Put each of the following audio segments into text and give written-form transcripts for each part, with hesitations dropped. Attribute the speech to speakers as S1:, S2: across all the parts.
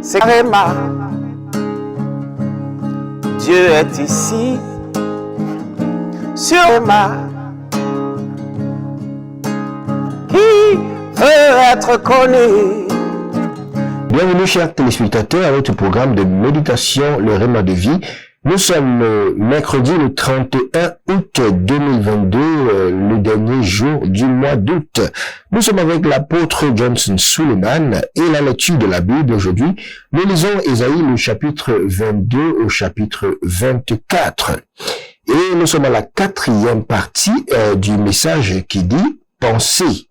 S1: c'est Réma. Dieu est ici, sur Réma. Qui veut être connu?
S2: Bienvenue chers téléspectateurs à votre programme de méditation, le Réma de vie. Nous sommes mercredi le 31 août 2022, le dernier jour du mois d'août. Nous sommes avec l'apôtre Johnson Suleiman et la lecture de la Bible aujourd'hui. Nous lisons Ésaïe le chapitre 22 au chapitre 24. Et nous sommes à la quatrième partie du message qui dit « Pensez ».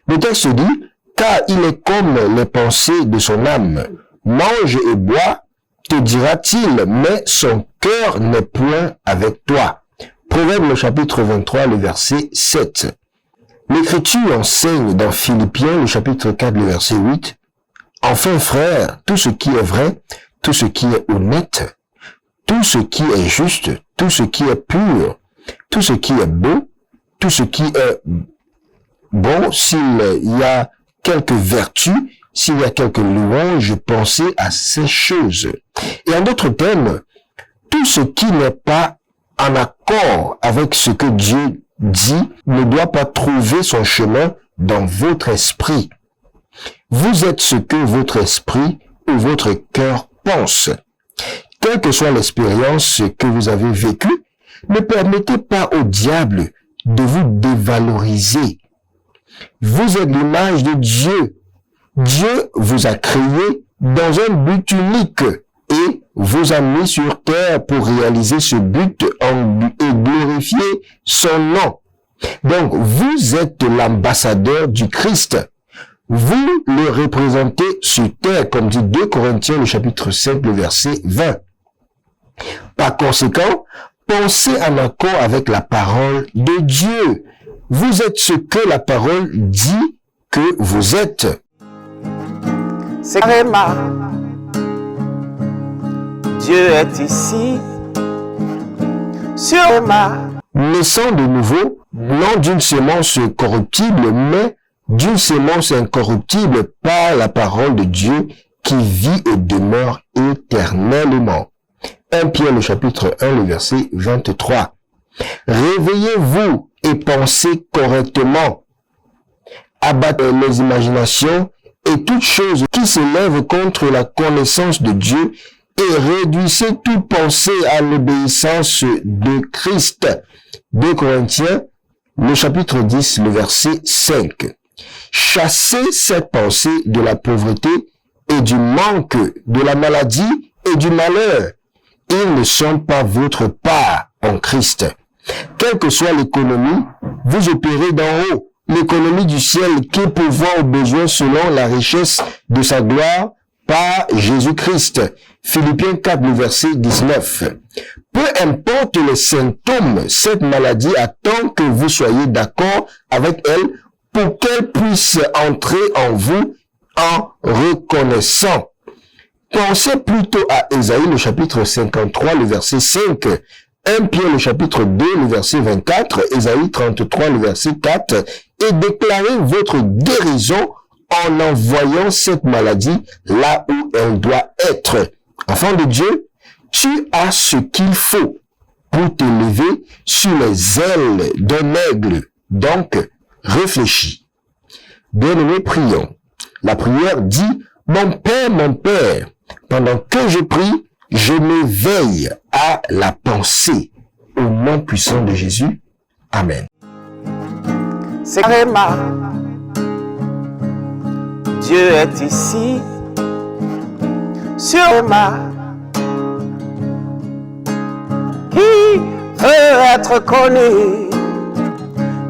S2: Le texte dit « Car il est comme les pensées de son âme, mange et bois, te dira-t-il, mais son cœur n'est point avec toi. » Proverbe le chapitre 23, le verset 7. L'Écriture enseigne dans Philippiens le chapitre 4, le verset 8. « Enfin, frères, tout ce qui est vrai, tout ce qui est honnête, tout ce qui est juste, tout ce qui est pur, tout ce qui est beau, tout ce qui est bon, s'il y a quelques vertus, s'il y a quelques louanges, pensez à ces choses. » Et en d'autres termes, tout ce qui n'est pas en accord avec ce que Dieu dit ne doit pas trouver son chemin dans votre esprit. Vous êtes ce que votre esprit ou votre cœur pense. Quelle que soit l'expérience que vous avez vécue, ne permettez pas au diable de vous dévaloriser. Vous êtes l'image de Dieu. Dieu vous a créé dans un but unique et vous a mis sur terre pour réaliser ce but et glorifier son nom. Donc, vous êtes l'ambassadeur du Christ. Vous le représentez sur terre, comme dit 2 Corinthiens, le chapitre 5, le verset 20. Par conséquent, pensez en accord avec la parole de Dieu. Vous êtes ce que la parole dit que vous êtes.
S1: C'est Réma. Dieu est ici, sur Réma.
S2: Naissant de nouveau, non d'une sémence corruptible, mais d'une sémence incorruptible par la parole de Dieu qui vit et demeure éternellement. 1 Pierre le chapitre 1, le verset 23. Réveillez-vous et pensez correctement. Abattez les imaginations et toutes choses qui s'élèvent contre la connaissance de Dieu et réduisez toute pensée à l'obéissance de Christ. 2 Corinthiens, le chapitre 10, le verset 5. Chassez cette pensée de la pauvreté et du manque, de la maladie et du malheur. Ils ne sont pas votre part en Christ. Quelle que soit l'économie, vous opérez d'en haut. L'économie du ciel qui pourvoit aux besoins selon la richesse de sa gloire par Jésus-Christ. Philippiens 4, le verset 19. Peu importe les symptômes, cette maladie attend que vous soyez d'accord avec elle pour qu'elle puisse entrer en vous en reconnaissant. Pensez plutôt à Ésaïe, le chapitre 53, le verset 5, 1 Pierre, le chapitre 2, le verset 24, Ésaïe 33, le verset 4, et déclarez votre guérison en envoyant cette maladie là où elle doit être. Enfant de Dieu, tu as ce qu'il faut pour t'élever sur les ailes d'un aigle. Donc, réfléchis. Bien-aimés, prions. La prière dit, mon Père, pendant que je prie, je m'éveille à la pensée. Au nom puissant de Jésus. Amen.
S1: C'est Réma. Dieu est ici, sur Réma. Qui veut être connu?